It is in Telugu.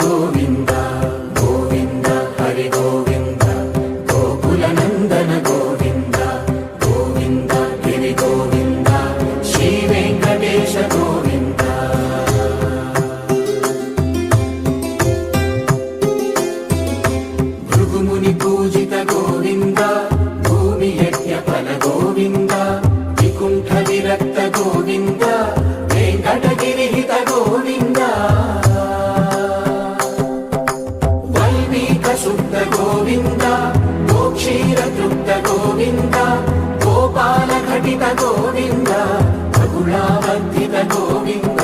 గోవింద గోవింద హరి గోవింద గోకుల నందన గోవింద గోవింద గిరి గోవింద శ్రీ వెంకటేశ గోవింద భృగుముని పూజిత గోవింద భూమి యజ్ఞ ఫల గోవింద వికుంఠ విరక్త గోవింద వెంకటగిరి హిత గోవింద వల్మీక శుద్ధ గోవింద గోక్షీర తృప్త గోవింద గోపాల ఘటిత గోవింద బహుళావర్ధిత గోవింద